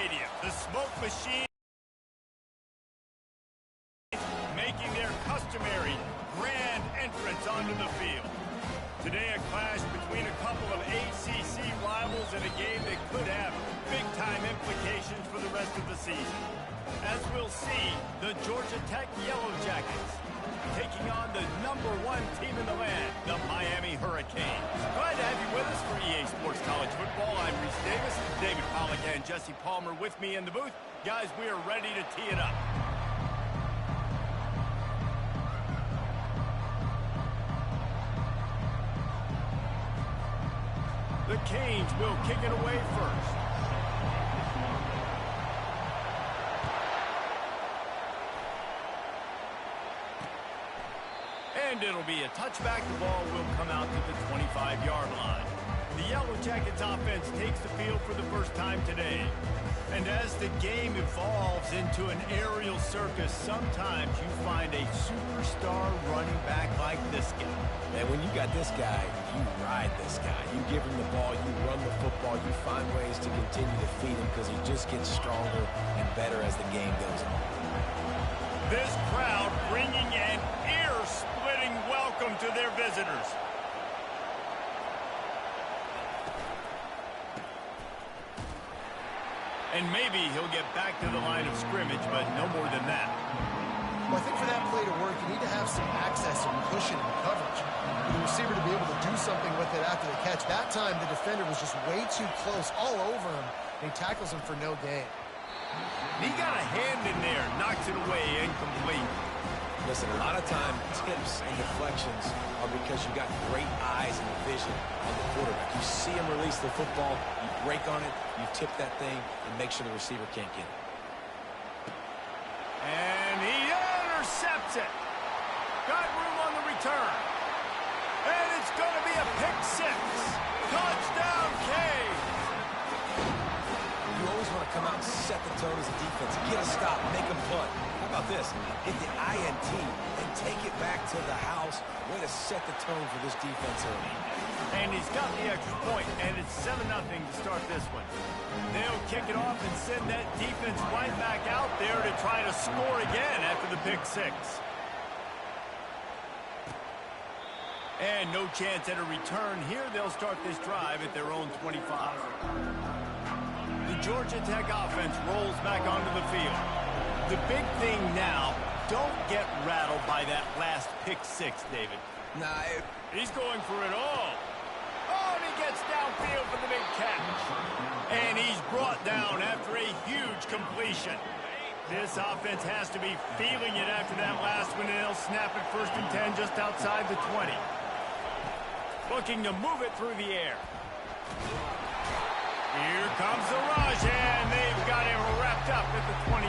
stadium. The smoke machine making their customary grand entrance onto the field. Today, a clash between a couple of ACC rivals in a game that could have big-time implications for the rest of the season. As we'll see, the Georgia Tech Yellow Jackets taking on the #1 team in the land, the Miami Hurricanes. Glad to have you with us for EA Sports College Football. I'm Reese Davis, David Pollack and Jesse Palmer with me in the booth. Guys, we are ready to tee it up. The Canes will kick it away first. And it'll be a touchback. The ball will come out to the 25-yard line. The Yellow Jackets offense takes the field for the first time today. And as the game evolves into an aerial circus, sometimes you find a superstar running back like this guy. And when you got this guy, you ride this guy. You give him the ball, you run the football, you find ways to continue to feed him because he just gets stronger and better as the game goes on. This crowd bringing an ear-splitting welcome to their visitors. And maybe he'll get back to the line of scrimmage, but no more than that. Well, I think for that play to work, you need to have some access and cushion and coverage. For the receiver to be able to do something with it after the catch. That time, the defender was just way too close, all over him, and he tackles him for no gain. He got a hand in there, knocks it away, incomplete. Listen, a lot of time, tips and deflections are because you got great eyes and vision on the quarterback. You see him release the football, you break on it, you tip that thing, and make sure the receiver can't get it. And he intercepts it. Got room on the return. And it's going to be a pick six. Touchdown, Canes. You always want to come out and set the tone as a defense. Get a stop, make a punt. How about this? Hit the INT and take it back to the house. Way to set the tone for this defense early. And he's got the extra point, and it's 7-0 to start this one. They'll kick it off and send that defense right back out there to try to score again after the pick six. And no chance at a return here. They'll start this drive at their own 25. The Georgia Tech offense rolls back onto the field. The big thing now, don't get rattled by that last pick six, David. Nah, he's going for it all. Oh, and he gets downfield for the big catch. And he's brought down after a huge completion. This offense has to be feeling it after that last one, and they'll snap it 1st and 10 just outside the 20. Looking to move it through the air. Here comes the rush, and they've got him wrapped up at the 28.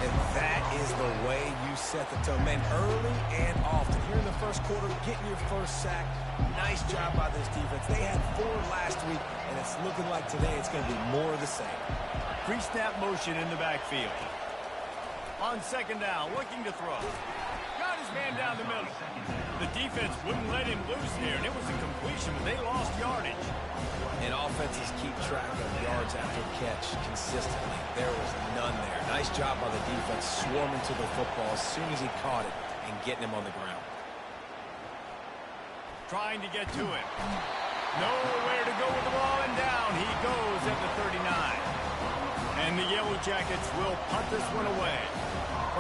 And that is the way you set the tone. Man, early and often. Here in the first quarter, getting your first sack. Nice job by this defense. They had 4 last week, and it's looking like today it's going to be more of the same. Pre-snap motion in the backfield. On 2nd down, looking to throw. Got his man down the middle. The defense wouldn't let him loose there, and it was a completion, but they lost yardage. And offenses keep track of yards after catch consistently. There was none there. Nice job by the defense swarming to the football as soon as he caught it and getting him on the ground. Trying to get to it. Nowhere to go with the ball, and down he goes at the 39. And the Yellow Jackets will punt this one away.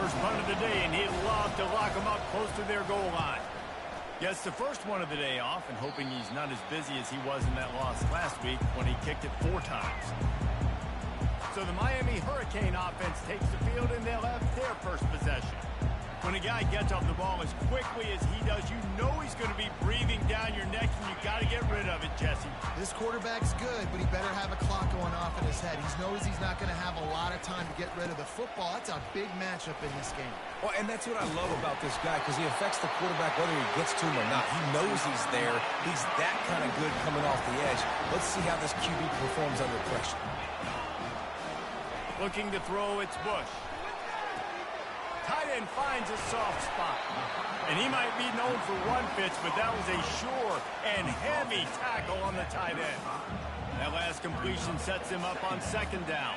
First punt of the day, and he'd love to lock them up close to their goal line. Gets the first one of the day off, and hoping he's not as busy as he was in that loss last week when he kicked it 4 times. So the Miami Hurricane offense takes the field, and they'll have their first possession. When a guy gets off the ball as quickly as he does, you know he's going to be breathing down your neck, and you got to get rid of it, Jesse. This quarterback's good, but he better have a clock going off in his head. He knows he's not going to have a lot of time to get rid of the football. That's a big matchup in this game. Well, and that's what I love about this guy, because he affects the quarterback whether he gets to him or not. He knows he's there. He's that kind of good coming off the edge. Let's see how this QB performs under pressure. Looking to throw, it's Bush. Tight end finds a soft spot. And he might be known for one pitch, but that was a sure and heavy tackle on the tight end. That last completion sets him up on second down.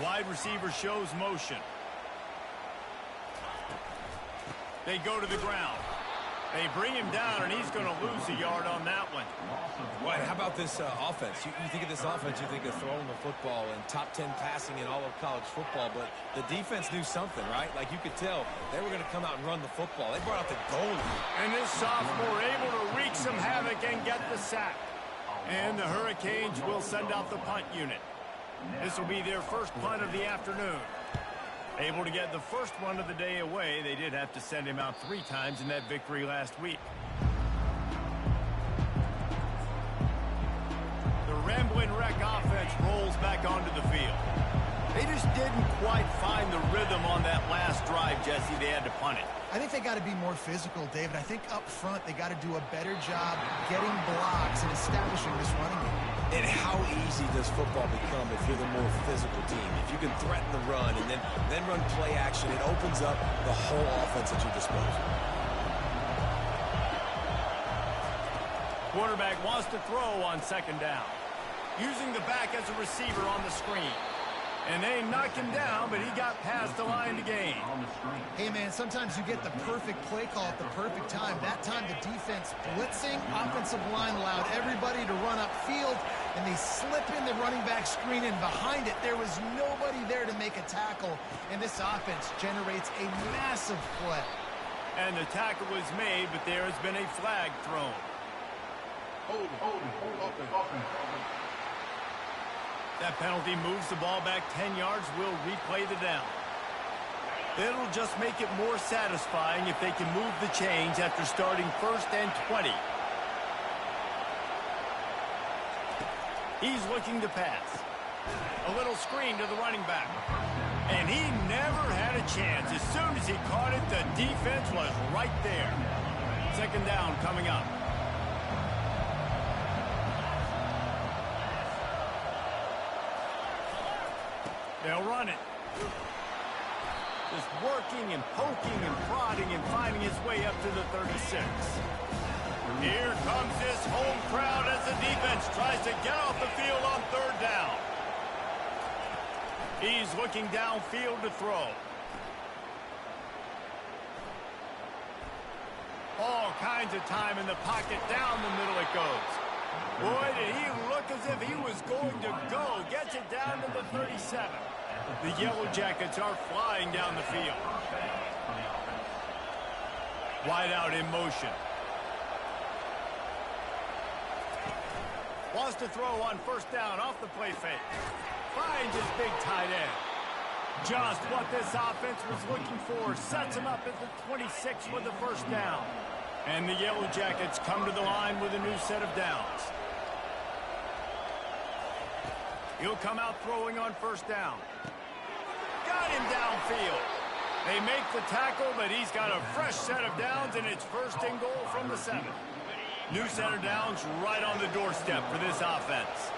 Wide receiver shows motion. They go to the ground. They bring him down, and he's going to lose a yard on that one. Well, how about this offense? You think of this offense, you think of throwing the football and top 10 passing in all of college football, but the defense knew something, right? Like you could tell they were going to come out and run the football. They brought out the goalie. And this sophomore able to wreak some havoc and get the sack. And the Hurricanes will send out the punt unit. This will be their first punt of the afternoon. Able to get the first one of the day away. They did have to send him out 3 times in that victory last week. The Rambling Wreck offense rolls back onto the field. They just didn't quite find the rhythm on that last drive, Jesse. They had to punt it. I think they got to be more physical, David. I think up front they got to do a better job getting blocks and establishing this running game. And how easy does football become if you're the more physical team? If you can threaten the run and then run play action, it opens up the whole offense at your disposal. Quarterback wants to throw on second down. Using the back as a receiver on the screen. And they knocked him down, but he got past the line to gain. Hey, man, sometimes you get the perfect play call at the perfect time. That time the defense blitzing, offensive line allowed everybody to run upfield, and they slip in the running back screen, and behind it there was nobody there to make a tackle, and this offense generates a massive play. And the tackle was made, but there has been a flag thrown. Hold offense. That penalty moves the ball back 10 yards. We'll replay the down. It'll just make it more satisfying if they can move the chains after starting 1st and 20. He's looking to pass. A little screen to the running back. And he never had a chance. As soon as he caught it, the defense was right there. Second down coming up. They'll run it. Just working and poking and prodding and finding his way up to the 36. Here comes this home crowd as the defense tries to get off the field on 3rd down. He's looking downfield to throw. All kinds of time in the pocket. Down the middle it goes. Boy, did he look as if he was going to go. Gets it down to the 37. The Yellow Jackets are flying down the field. Wide out in motion. Wants to throw on 1st down off the play fake. Finds his big tight end. Just what this offense was looking for. Sets him up at the 26 with the 1st down. And the Yellow Jackets come to the line with a new set of downs. He'll come out throwing on 1st down. Got him downfield. They make the tackle, but he's got a fresh set of downs, and it's 1st and goal from the 7. New set of downs right on the doorstep for this offense.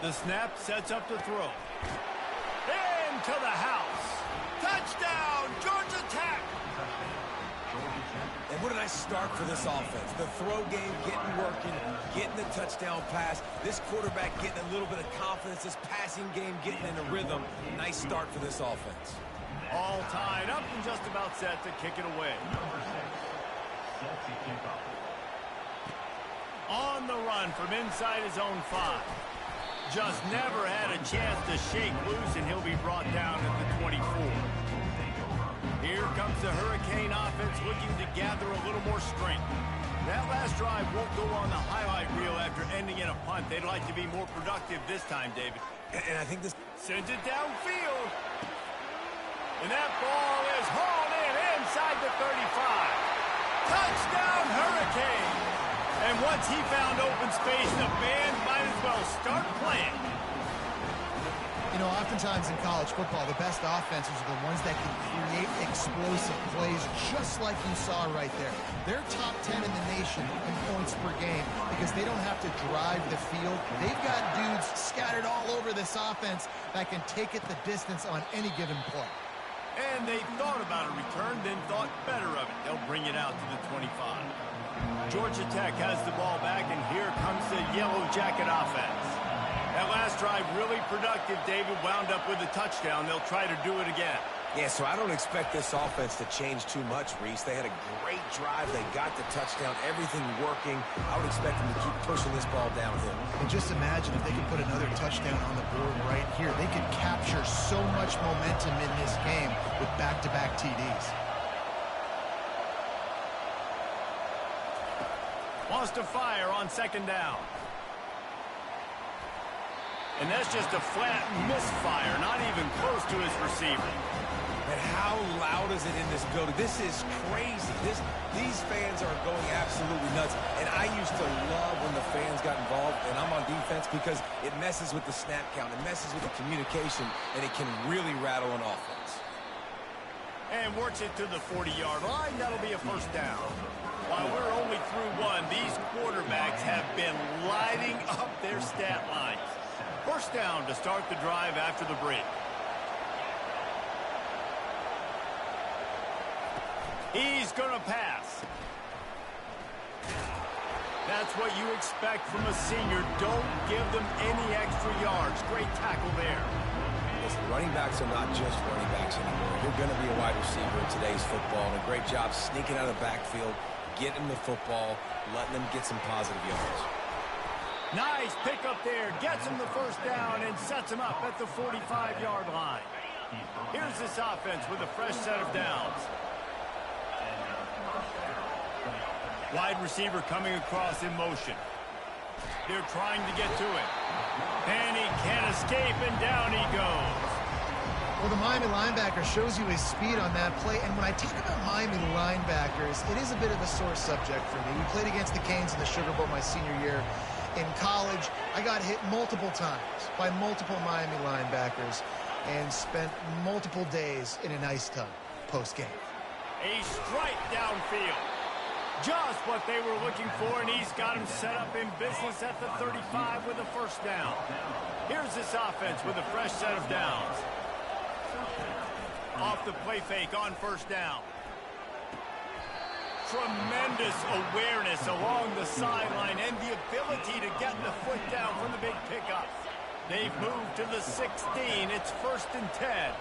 The snap sets up the throw. Into the house. Touchdown, Georgia Tech! And what a nice start for this offense. The throw game getting working, getting the touchdown pass. This quarterback getting a little bit of confidence. This passing game getting in a rhythm. Nice start for this offense. All tied up and just about set to kick it away. On the run from inside his own 5. Just never had a chance to shake loose, and he'll be brought down at the 24. Here comes the Hurricane offense looking to gather a little more strength. That last drive won't go on the highlight reel after ending in a punt. They'd like to be more productive this time, David. And I think this sends it downfield. And that ball is hauled in inside the 35. Touchdown, Hurricane! And once he found open space, the band might as well start playing. You know, oftentimes in college football, the best offenses are the ones that can create explosive plays, just like you saw right there. They're top 10 in the nation in points per game because they don't have to drive the field. They've got dudes scattered all over this offense that can take it the distance on any given play. And they thought about a return, then thought better of it. They'll bring it out to the 25. Georgia Tech has the ball back, and here comes the Yellow Jacket offense. That last drive really productive. David wound up with a touchdown. They'll try to do it again. Yeah, so I don't expect this offense to change too much, Reese. They had a great drive. They got the touchdown, everything working. I would expect them to keep pushing this ball downhill. And just imagine if they could put another touchdown on the board right here. They could capture so much momentum in this game with back-to-back TDs. Wants to fire on second down. And that's just a flat misfire, not even close to his receiver. And how loud is it in this building? This is crazy. These fans are going absolutely nuts. And I used to love when the fans got involved, and I'm on defense, because it messes with the snap count. It messes with the communication, and it can really rattle an offense. And works it to the 40-yard line. That'll be a first down. While we're only through one, these quarterbacks have been lighting up their stat lines. First down to start the drive after the break. He's going to pass. That's what you expect from a senior. Don't give them any extra yards. Great tackle there. Listen, running backs are not just running backs anymore. You're going to be a wide receiver in today's football, and a great job sneaking out of the backfield, getting the football, letting them get some positive yards. Nice pick up there. Gets him the first down and sets him up at the 45-yard line. Here's this offense with a fresh set of downs. Wide receiver coming across in motion. They're trying to get to it. And he can't escape, and down he goes. Well, the Miami linebacker shows you his speed on that play. And when I talk about Miami linebackers, it is a bit of a sore subject for me. We played against the Canes in the Sugar Bowl my senior year in college. I got hit multiple times by multiple Miami linebackers and spent multiple days in an ice tub post-game. A strike downfield. Just what they were looking for, and he's got him set up in business at the 35 with a first down. Here's this offense with a fresh set of downs. Off the play fake on first down. Tremendous awareness along the sideline and the ability to get the foot down from the big pickup. They've moved to the 16. It's 1st and 10.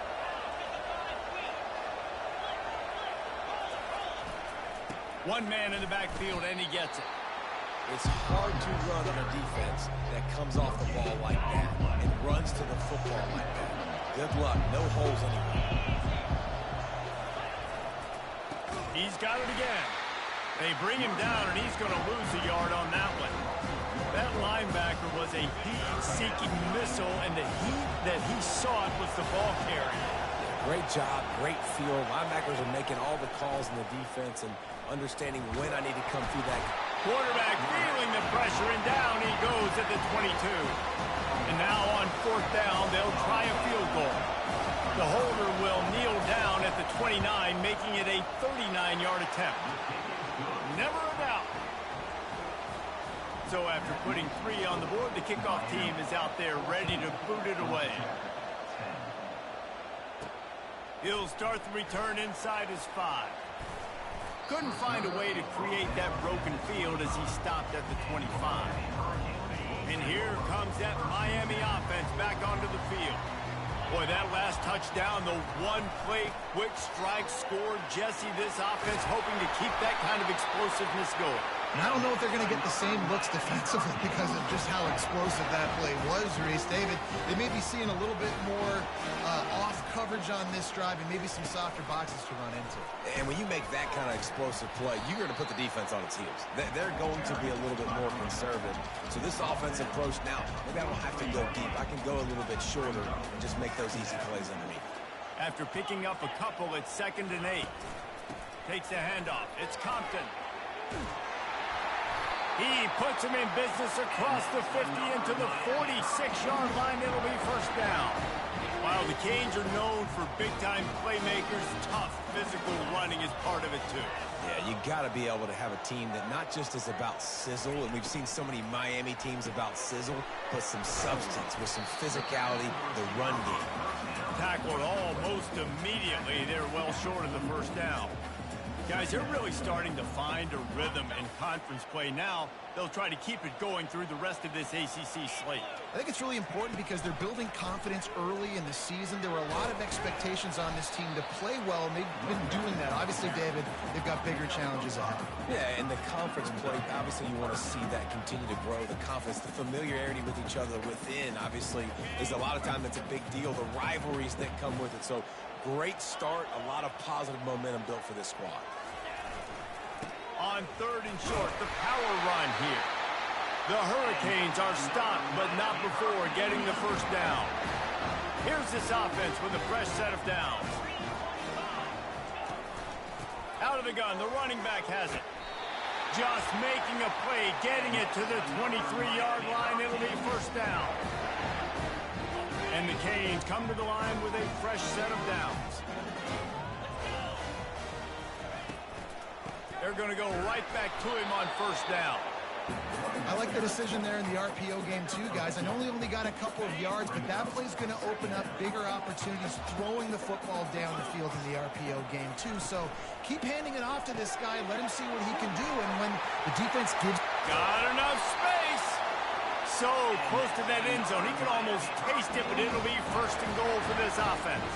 One man in the backfield, and he gets it. It's hard to run on a defense that comes off the ball like that and runs to the football like that. Good luck. No holes anywhere. He's got it again. They bring him down, and he's going to lose a yard on that one. That linebacker was a heat-seeking missile, and the heat that he sought was the ball carrier. Great job, great feel. Linebackers are making all the calls in the defense and understanding when I need to come through that. Quarterback feeling the pressure, and down he goes at the 22. And now on 4th down, they'll try a field goal. The holder will kneel down at the 29, making it a 39-yard attempt. Never a doubt. So after putting 3 on the board, the kickoff team is out there ready to boot it away. He'll start the return inside his 5. Couldn't find a way to create that broken field as he stopped at the 25. And here comes that Miami offense back onto the field. Boy, that last touchdown, the one-play quick strike score. Jesse, this offense hoping to keep that kind of explosiveness going. And I don't know if they're going to get the same looks defensively because of just how explosive that play was, Reese. David, they may be seeing a little bit more off coverage on this drive and maybe some softer boxes to run into. And when you make that kind of explosive play, you're going to put the defense on its heels. They're going to be a little bit more conservative. So this offensive approach now, maybe I don't have to go deep. I can go a little bit shorter and just make those easy plays underneath. After picking up a couple, it's 2nd and 8. Takes a handoff. It's Compton. He puts him in business across the 50 into the 46-yard line. It'll be first down. While the Canes are known for big-time playmakers, tough physical running is part of it, too. Yeah, you got to be able to have a team that not just is about sizzle, and we've seen so many Miami teams about sizzle, but some substance with some physicality, the run game. tackled almost immediately. They're well short of the first down. Guys, they're really starting to find a rhythm in conference play now. They'll try to keep it going through the rest of this ACC slate. I think it's really important because they're building confidence early in the season. There were a lot of expectations on this team to play well, and they've been doing that. Obviously, David, they've got bigger challenges ahead. Yeah, in the conference play, obviously you want to see that continue to grow. The confidence, the familiarity with each other within, obviously, is a lot of time that's a big deal. The rivalries that come with it. So, great start, a lot of positive momentum built for this squad. On 3rd and short, the power run here. The Hurricanes are stopped, but not before getting the first down. Here's this offense with a fresh set of downs. Out of the gun, the running back has it. Just making a play, getting it to the 23-yard line. It'll be first down. And the Canes come to the line with a fresh set of downs. They're going to go right back to him on first down. I like the decision there in the RPO game too, guys. I know he only got a couple of yards, but that play's going to open up bigger opportunities throwing the football down the field in the RPO game too. So keep handing it off to this guy. Let him see what he can do. And when the defense gives... Got enough space. So close to that end zone. He can almost taste it, but it'll be first and goal for this offense.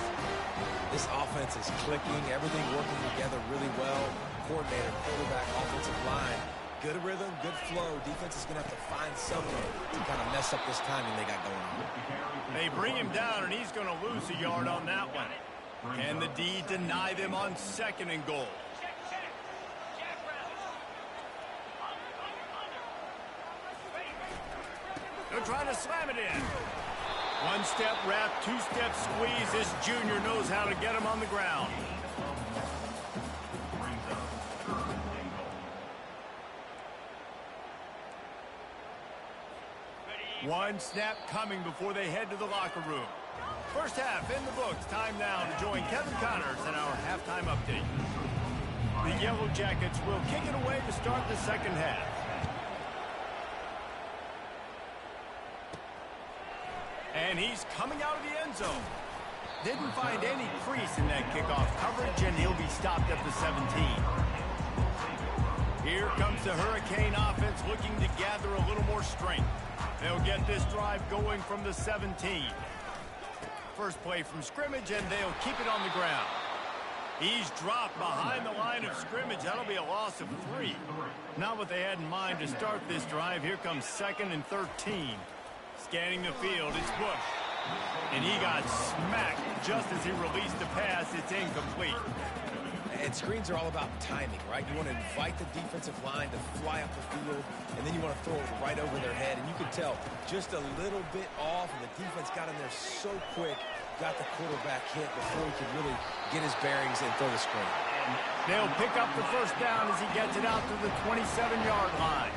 This offense is clicking, everything working together really well. Coordinator, quarterback, offensive line. Good rhythm, good flow. Defense is going to have to find something to kind of mess up this timing they got going on. They bring him down, and he's going to lose a yard on that one. Can the D deny them on 2nd and goal? They're trying to slam it in. 1-step wrap, 2-step squeeze. This junior knows how to get him on the ground. One snap coming before they head to the locker room. First half in the books. Time now to join Kevin Connors in our halftime update. The Yellow Jackets will kick it away to start the second half. And he's coming out of the end zone. Didn't find any crease in that kickoff coverage, and he'll be stopped at the 17. Here comes the Hurricane offense looking to gather a little more strength. They'll get this drive going from the 17. First play from scrimmage, and they'll keep it on the ground. He's dropped behind the line of scrimmage. That'll be a loss of 3. Not what they had in mind to start this drive. Here comes 2nd and 13. Scanning the field, it's Bush. And he got smacked just as he released the pass. It's incomplete. And screens are all about timing, right? You want to invite the defensive line to fly up the field, and then you want to throw it right over their head. And you can tell just a little bit off, and the defense got in there so quick, got the quarterback hit before he could really get his bearings and throw the screen. They'll pick up the first down as he gets it out to the 27-yard line.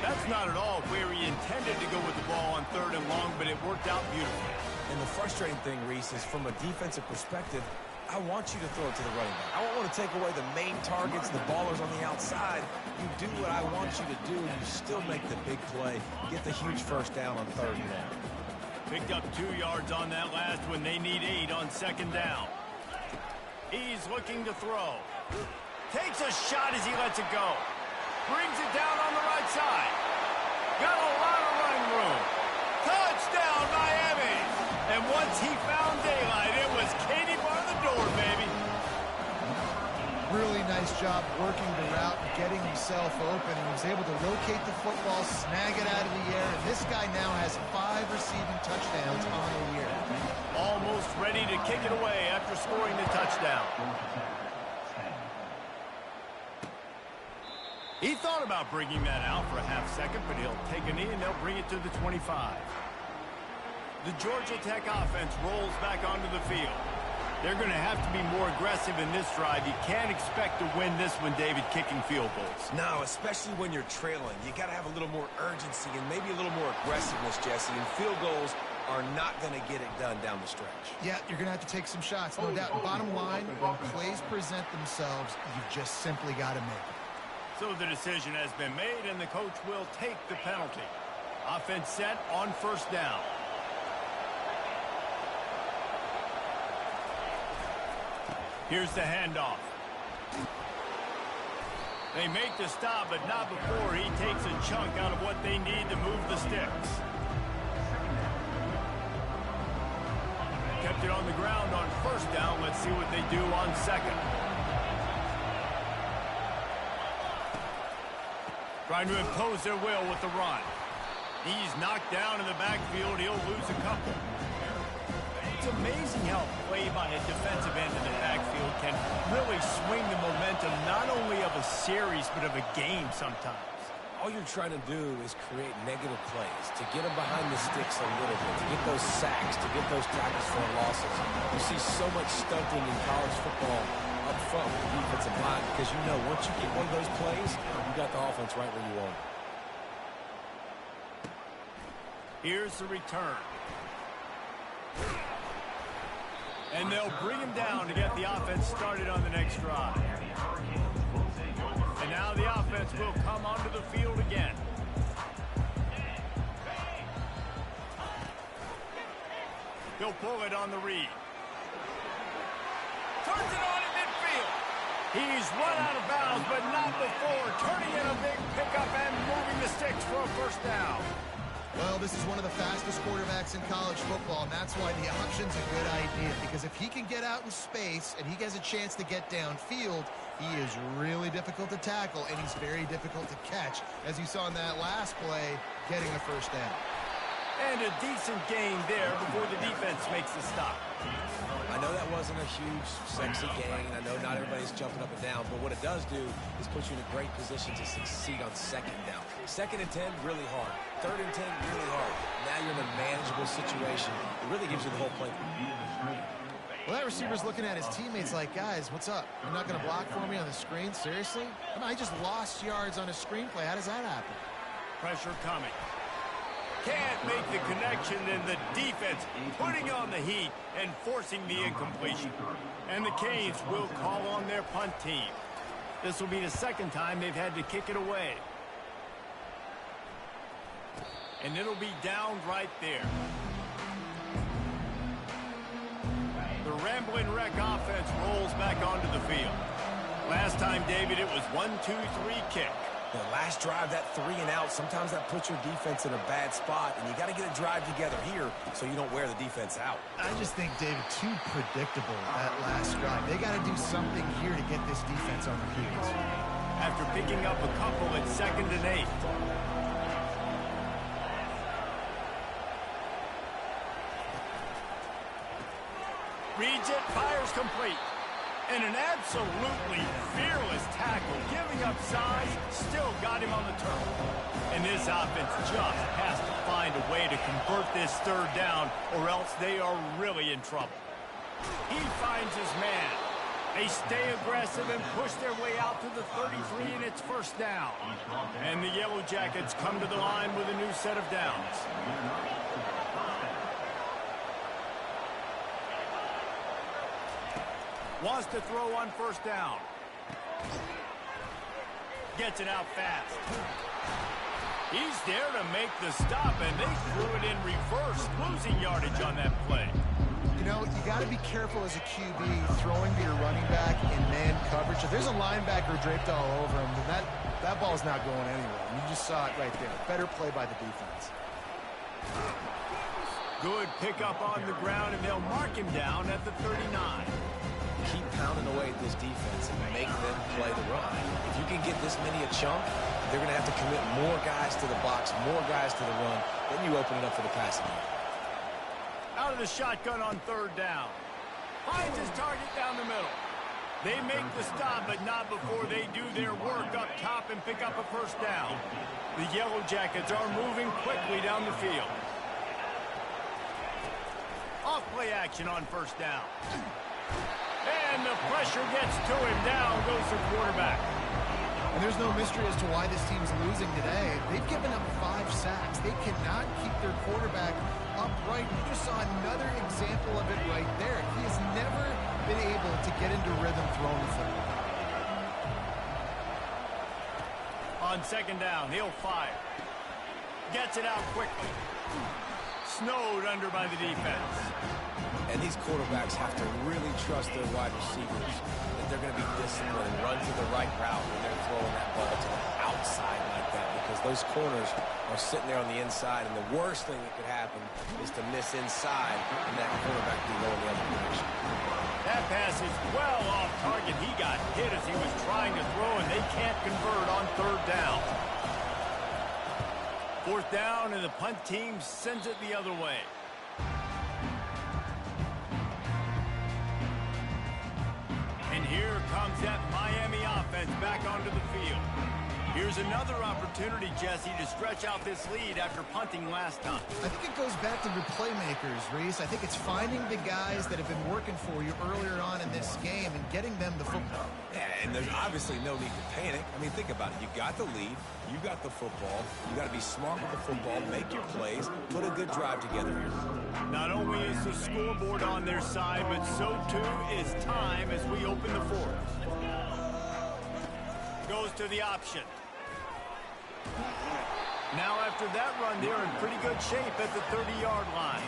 That's not at all where he intended to go with the ball on 3rd and long, but it worked out beautifully. And the frustrating thing, Reese, is from a defensive perspective, I want you to throw it to the running back. I don't want to take away the main targets, the ballers on the outside. You do what I want you to do, and you still make the big play, get the huge first down on 3rd and long. Picked up 2 yards on that last one. They need 8 on 2nd down. He's looking to throw. Takes a shot as he lets it go. Brings it down on the right side. Got a lot of running room. Touchdown, Miami! And once he found daylight, it was Katie bar the door, baby. Really nice job working the route, getting himself open, and he was able to locate the football, snag it out of the air, and this guy now has 5 receiving touchdowns on the year. Almost ready to kick it away after scoring the touchdown. He thought about bringing that out for a half second, but he'll take a knee and they'll bring it to the 25. The Georgia Tech offense rolls back onto the field. They're going to have to be more aggressive in this drive. You can't expect to win this one, David, kicking field goals. No, especially when you're trailing. You got to have a little more urgency and maybe a little more aggressiveness, Jesse. And field goals are not going to get it done down the stretch. Yeah, you're going to have to take some shots, no doubt. Bottom line, when plays present themselves, you've just simply got to make it. So the decision has been made, and the coach will take the penalty. Offense set on first down. Here's the handoff. They make the stop, but not before he takes a chunk out of what they need to move the sticks. Kept it on the ground on first down. Let's see what they do on second. Trying to impose their will with the run. He's knocked down in the backfield. He'll lose a couple. It's amazing how play by a defensive end in the backfield can really swing the momentum not only of a series but of a game sometimes. All you're trying to do is create negative plays, to get them behind the sticks a little bit, to get those sacks, to get those tackles for losses. You see so much stunting in college football up front with the defensive line because you know once you get one of those plays, you got the offense right where you want it. Here's the return. And they'll bring him down to get the offense started on the next drive. And now the offense will come onto the field again. He'll pull it on the read. Turns it on in midfield. He's run out of bounds, but not before turning in a big pickup and moving the sticks for a first down. Well, this is one of the fastest quarterbacks in college football, and that's why the option's a good idea. Because if he can get out in space and he has a chance to get downfield, he is really difficult to tackle, and he's very difficult to catch, as you saw in that last play, getting a first down. And a decent gain there before the defense makes the stop. I know that wasn't a huge, sexy gain. I know not everybody's jumping up and down, but what it does do is put you in a great position to succeed on second down. Second and 10, really hard. Third and 10, really hard. Now you're in a manageable situation. It really gives you the whole play. Well, that receiver's looking at his teammates like, guys, what's up? You're not going to block for me on the screen? Seriously? I mean, I just lost yards on a screenplay. How does that happen? Pressure coming. Can't make the connection, and the defense putting on the heat and forcing the incompletion. And the Canes will call on their punt team. This will be the second time they've had to kick it away. And it'll be down right there. The Rambling Wreck offense rolls back onto the field. Last time, David, it was 1-2-3 kick. The last drive, that 3 and out, sometimes that puts your defense in a bad spot, and you got to get a drive together here so you don't wear the defense out. I just think, David, too predictable that last drive. They got to do something here to get this defense on their heels. After picking up a couple at 2nd and 8. Reads it, fires complete. And an absolutely fearless tackle, giving up size, still got him on the turf. And this offense just has to find a way to convert this third down, or else they are really in trouble. He finds his man. They stay aggressive and push their way out to the 33, and it's first down. And the Yellow Jackets come to the line with a new set of downs. Wants to throw on first down. Gets it out fast. He's there to make the stop, and they threw it in reverse, losing yardage on that play. You know, you got to be careful as a QB throwing to your running back in man coverage. If there's a linebacker draped all over him, then that ball's not going anywhere. And you just saw it right there. Better play by the defense. Good pickup on the ground, and they'll mark him down at the 39. Keep pounding away at this defense and make them play the run. If you can get this many a chunk, they're going to have to commit more guys to the box, more guys to the run. Then you open it up for the passing game. Out of the shotgun on third down. Finds his target down the middle. They make the stop, but not before they do their work up top and pick up a first down. The Yellow Jackets are moving quickly down the field. Off play action on first down. And the pressure gets to him. Down goes the quarterback. And there's no mystery as to why this team's losing today. They've given up 5 sacks. They cannot keep their quarterback upright. You just saw another example of it right there. He has never been able to get into rhythm throwing the football. On second down, he'll fire. Gets it out quickly. Snowed under by the defense. And these quarterbacks have to really trust their wide receivers that they're going to be disciplined and run to the right route when they're throwing that ball to the outside like that, because those corners are sitting there on the inside, and the worst thing that could happen is to miss inside and that quarterback be going the other direction. That pass is well off target. He got hit as he was trying to throw, and they can't convert on third down. Fourth down, and the punt team sends it the other way. And here comes that Miami offense back onto the field. Here's another opportunity, Jesse, to stretch out this lead after punting last time. I think it goes back to your playmakers, Reese. I think it's finding the guys that have been working for you earlier on in this game and getting them the football. Yeah, and there's obviously no need to panic. I mean, think about it. You got the lead. You got the football. You got to be smart with the football, make your plays, put a good drive together here. Not only is the scoreboard on their side, but so too is time as we open the fourth. Goes to the option. Now after that run, they're in pretty good shape at the 30-yard line.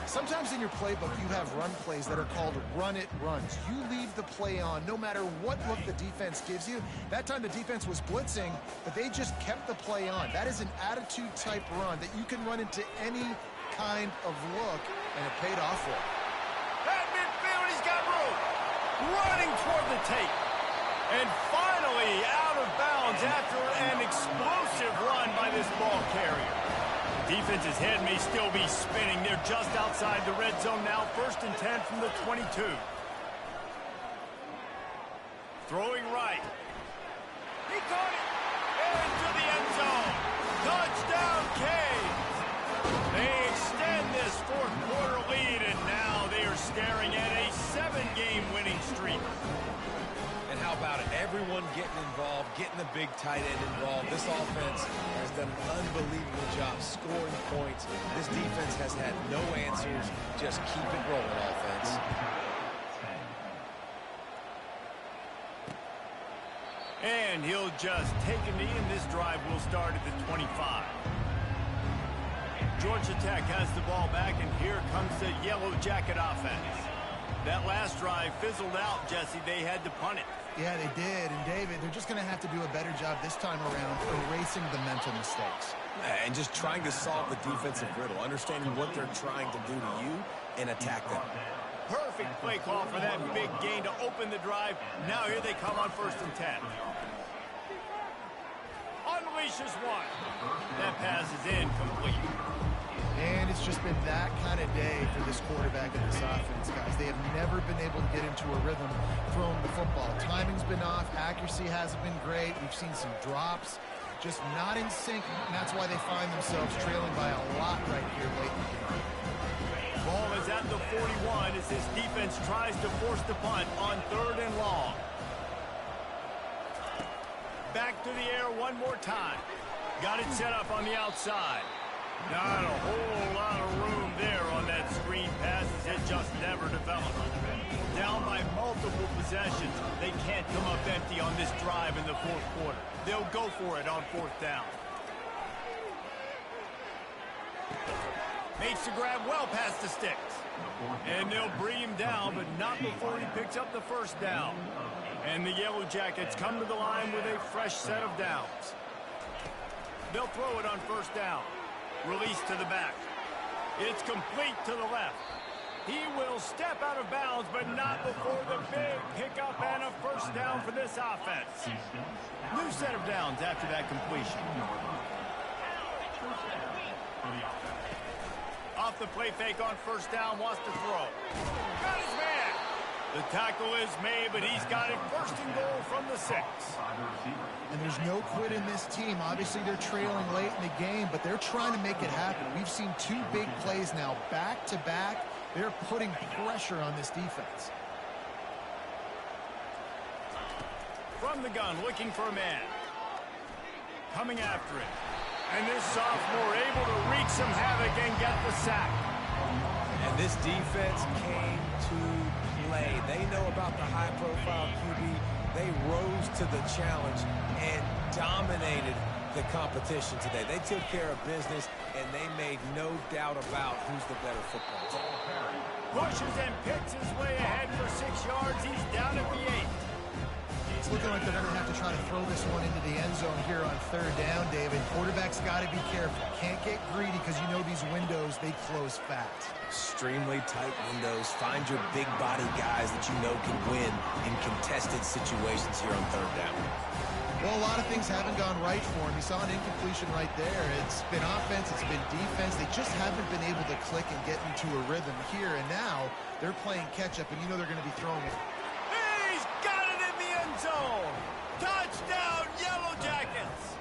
Sometimes in your playbook, you have run plays that are called run-it runs. You leave the play on no matter what look the defense gives you. That time the defense was blitzing, but they just kept the play on. That is an attitude-type run that you can run into any kind of look, and it paid off for him. At midfield, he's got room. Running toward the tape. And finally out of bounds after an explosive run by this ball carrier. Defense's head may still be spinning. They're just outside the red zone now. 1st and 10 from the 22. Throwing right. He caught it. Into the end zone. Touchdown, Canes. They extend this fourth quarter lead, and now they are staring at a 7-game winning streak. And how about it? Everyone getting involved, getting the big tight end involved. This offense has done an unbelievable job scoring points. This defense has had no answers. Just keep it rolling, offense. And he'll just take a knee, and this drive will start at the 25. Georgia Tech has the ball back, and here comes the Yellow Jacket offense. That last drive fizzled out, Jesse. They had to punt it. Yeah, they did. And, David, they're just going to have to do a better job this time around erasing the mental mistakes. And just trying to solve the defensive riddle, understanding what they're trying to do to you and attack them. Perfect play call for that big gain to open the drive. Now here they come on 1st and 10. Unleashes one. That pass is incomplete. And it's just been that kind of day for this quarterback and this offense, guys. They have never been able to get into a rhythm throwing the football. Timing's been off. Accuracy hasn't been great. We've seen some drops. Just not in sync, and that's why they find themselves trailing by a lot right here late in the game. Ball is at the 41 as this defense tries to force the punt on 3rd and long. Back to the air one more time. Got it set up on the outside. Not a whole lot of room there on that screen pass as it just never developed. Down by multiple possessions. They can't come up empty on this drive in the 4th quarter. They'll go for it on 4th down. Makes the grab well past the sticks. And they'll bring him down, but not before he picks up the 1st down. And the Yellow Jackets come to the line with a fresh set of downs. They'll throw it on 1st down. Release to the back. It's complete to the left. He will step out of bounds, but not before the big pickup and a 1st down for this offense. New set of downs after that completion. Off the play fake on 1st down, wants to throw. Got his man. The tackle is made, but he's got it 1st and goal from the 6. And there's no quit in this team. Obviously, they're trailing late in the game, but they're trying to make it happen. We've seen 2 big plays now, back-to-back. They're putting pressure on this defense. From the gun, looking for a man. Coming after it. And this sophomore able to wreak some havoc and get the sack. And this defense came to play. They know about the high-profile QB. They rose to the challenge and dominated the competition today. They took care of business, and they made no doubt about who's the better football team. pushes and picks his way ahead for 6 yards. He's down at the 8. It's looking like they're going to have to try to throw this one into the end zone here on 3rd down, David. Quarterback's got to be careful. Can't get greedy because you know these windows, they close fast. Extremely tight windows. Find your big body guys that you know can win in contested situations here on 3rd down. Well, a lot of things haven't gone right for him. You saw an incompletion right there. It's been offense, it's been defense. They just haven't been able to click and get into a rhythm here. And now they're playing catch-up, and you know they're going to be throwing it. He's got it in the end zone. Touchdown, Yellow Jackets.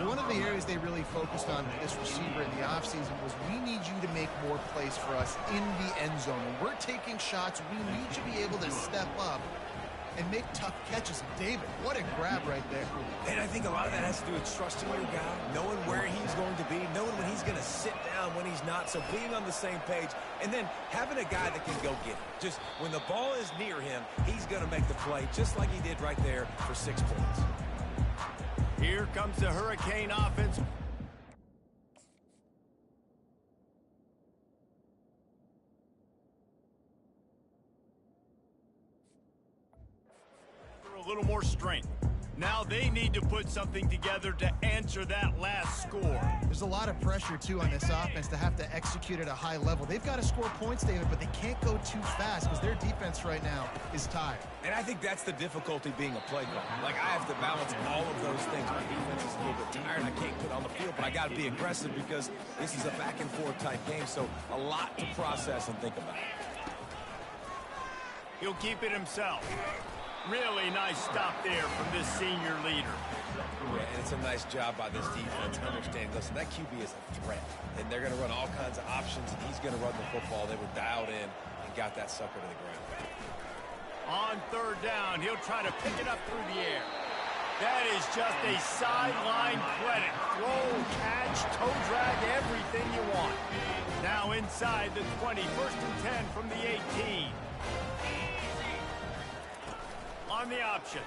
One of the areas they really focused on with this receiver in the offseason was we need you to make more plays for us in the end zone. When we're taking shots, we need you to be able to step up and make tough catches. David, what a grab right there. And I think a lot of that has to do with trusting your guy, knowing where he's going to be, knowing when he's going to sit down, when he's not, so being on the same page, and then having a guy that can go get it. Just when the ball is near him, he's going to make the play, just like he did right there for 6 points. Here comes the Hurricane offense. A little more strength. Now they need to put something together to answer that last score. There's a lot of pressure, too, on this offense to have to execute at a high level. They've got to score points, David, but they can't go too fast because their defense right now is tired. And I think that's the difficulty being a play caller. Like, I have to balance all of those things. My defense is a little bit tired. I can't put on the field, but I got to be aggressive because this is a back-and-forth type game, so a lot to process and think about. He'll keep it himself. Really nice stop there from this senior leader. Yeah, and it's a nice job by this defense understanding, listen, that QB is a threat, and they're going to run all kinds of options, and he's going to run the football. They were dialed in and got that sucker to the ground. On 3rd down, he'll try to pick it up through the air. That is just a sideline credit. Throw, catch, toe drag, everything you want. Now inside the 20, 1st and 10 from the 18. On the option.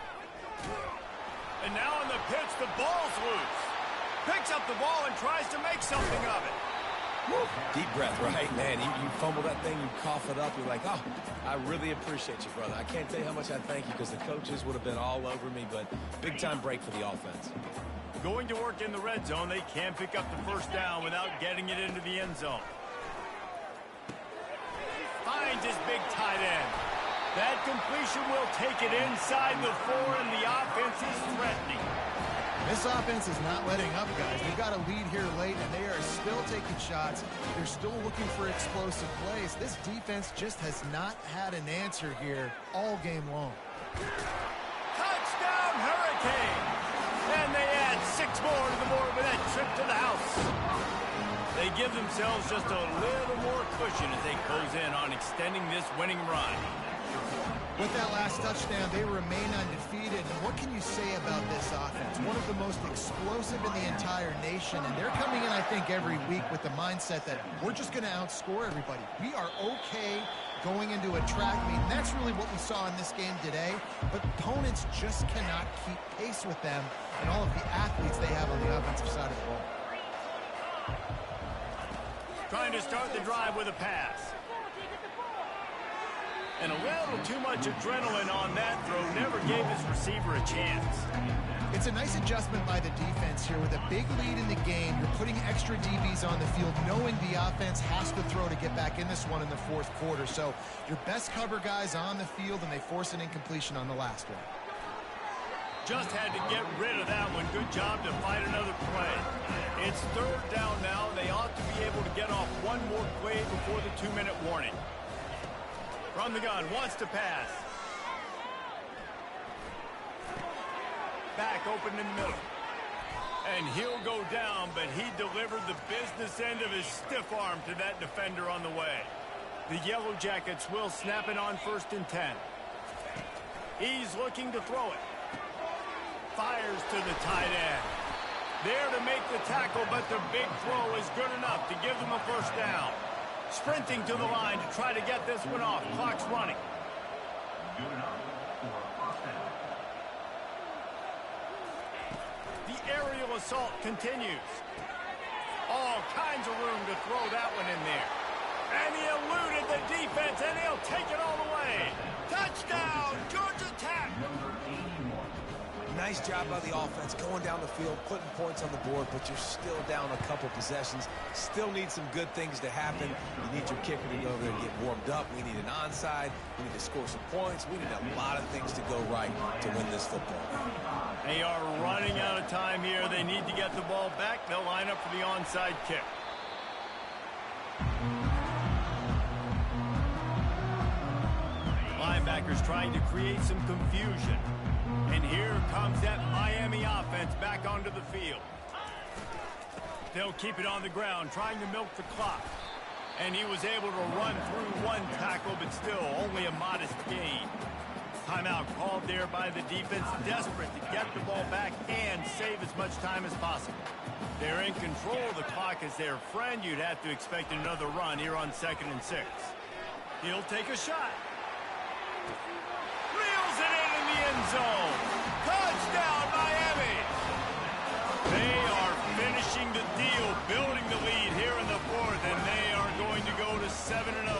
And now on the pitch, the ball's loose. Picks up the ball and tries to make something of it. Woo. Deep breath, right? Man, you fumble that thing, you cough it up, you're like, oh, I really appreciate you, brother. I can't tell you how much I thank you because the coaches would have been all over me, but big-time break for the offense. Going to work in the red zone, they can pick up the 1st down without getting it into the end zone. Finds his big tight end. That completion will take it inside the 4, and the offense is threatening. This offense is not letting up, guys. They've got a lead here late, and they are still taking shots. They're still looking for explosive plays. This defense just has not had an answer here all game long. Touchdown, Hurricane! And they add 6 more to the board with that trip to the house. They give themselves just a little more cushion as they close in on extending this winning run. With that last touchdown, they remain undefeated. And what can you say about this offense? One of the most explosive in the entire nation. And they're coming in, I think, every week with the mindset that we're just going to outscore everybody. We are okay going into a track meet. And that's really what we saw in this game today. But opponents just cannot keep pace with them and all of the athletes they have on the offensive side of the ball. Trying to start the drive with a pass. And a little too much adrenaline on that throw never gave his receiver a chance. It's a nice adjustment by the defense here. With a big lead in the game, you're putting extra DBs on the field, knowing the offense has to throw to get back in this one in the 4th quarter. So your best cover guys on the field, and they force an incompletion on the last one. Just had to get rid of that one. Good job to fight another play. It's 3rd down now. They ought to be able to get off one more play before the 2-minute warning. From the gun, wants to pass. Back open in the middle. And he'll go down, but he delivered the business end of his stiff arm to that defender on the way. The Yellow Jackets will snap it on 1st and 10. He's looking to throw it. Fires to the tight end. There to make the tackle, but the big throw is good enough to give them a 1st down. Sprinting to the line to try to get this one off. Clock's running. The aerial assault continues. All kinds of room to throw that one in there. And he eluded the defense, and he'll take it all the way. Touchdown, Georgia Tech! Nice job by the offense going down the field, putting points on the board, but you're still down a couple possessions. Still need some good things to happen. You need your kicker to go over there and get warmed up. We need an onside. We need to score some points. We need a lot of things to go right to win this football game. They are running out of time here. They need to get the ball back. They'll line up for the onside kick. Linebackers trying to create some confusion. And here comes that Miami offense back onto the field. They'll keep it on the ground, trying to milk the clock. And he was able to run through one tackle, but still only a modest gain. Timeout called there by the defense, desperate to get the ball back and save as much time as possible. They're in control of the clock as their friend. You'd have to expect another run here on 2nd and 6. He'll take a shot. Reels it in the end zone. Touchdown, Miami! They are finishing the deal, building the lead here in the 4th, and they are going to go to 7-0.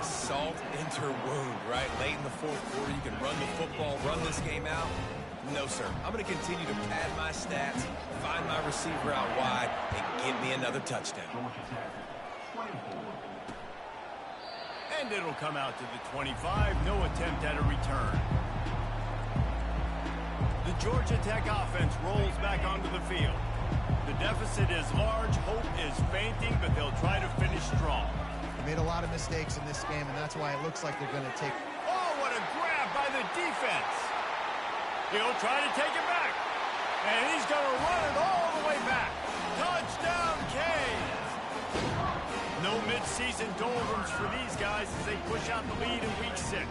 Salt into her wound, right? Late in the 4th quarter, you can run the football, run this game out. No, sir. I'm going to continue to pad my stats, find my receiver out wide, and give me another touchdown. And it'll come out to the 25. No attempt at a return. The Georgia Tech offense rolls back onto the field. The deficit is large. Hope is fainting, but they'll try to finish strong. They made a lot of mistakes in this game, and that's why it looks like they're going to take... Oh, what a grab by the defense. He'll try to take it back. And he's going to run it all the way back. Touchdown, Canes. No midseason doldrums for these guys as they push out the lead in week 6.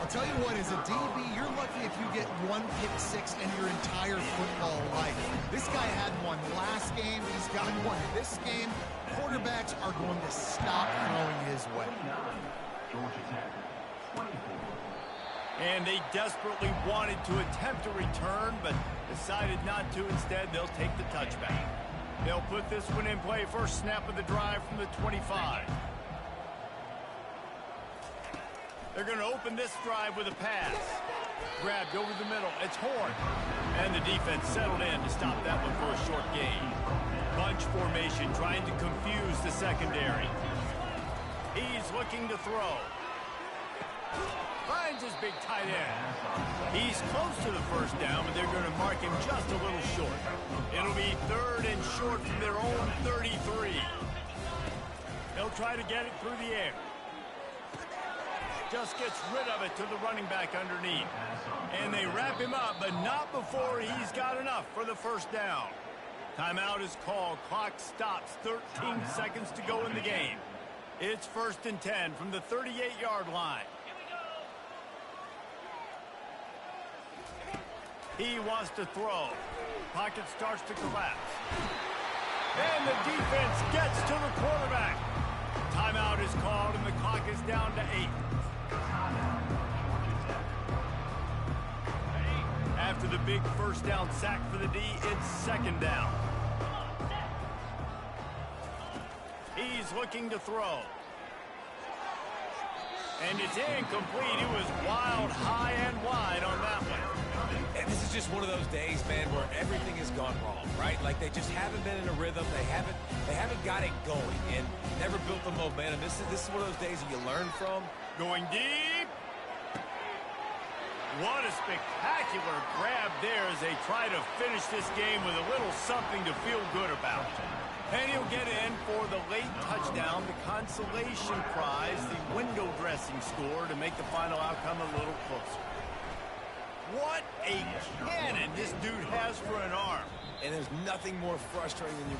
I'll tell you what, as a DB, you're lucky if you get one pick 6 in your entire football life. This guy had one last game. He's got one this game. Quarterbacks are going to stop throwing his way. And they desperately wanted to attempt a return, but decided not to. Instead, they'll take the touchback. They'll put this one in play. First snap of the drive from the 25. They're going to open this drive with a pass. Grabbed over the middle. It's Horn. And the defense settled in to stop that one for a short gain. Bunch formation trying to confuse the secondary. He's looking to throw. Finds his big tight end. He's close to the first down, but they're going to mark him just a little short. It'll be 3rd and short from their own 33. They'll try to get it through the air. Just gets rid of it to the running back underneath. And they wrap him up, but not before he's got enough for the first down. Timeout is called. Clock stops. 13 seconds to go in the game. It's 1st and 10 from the 38-yard line. He wants to throw. Pocket starts to collapse. And the defense gets to the quarterback. Timeout is called, and the clock is down to 8. After the big first down sack for the D, it's 2nd down. He's looking to throw. And it's incomplete. It was wild, high and wide on that one. And this is just one of those days, man, where everything has gone wrong, right? Like they just haven't been in a rhythm. They haven't got it going and never built the momentum. This is one of those days that you learn from. Going deep. What a spectacular grab there as they try to finish this game with a little something to feel good about. And he'll get in for the late touchdown, the consolation prize, the window dressing score to make the final outcome a little closer. What a cannon this dude has for an arm. And there's nothing more frustrating than you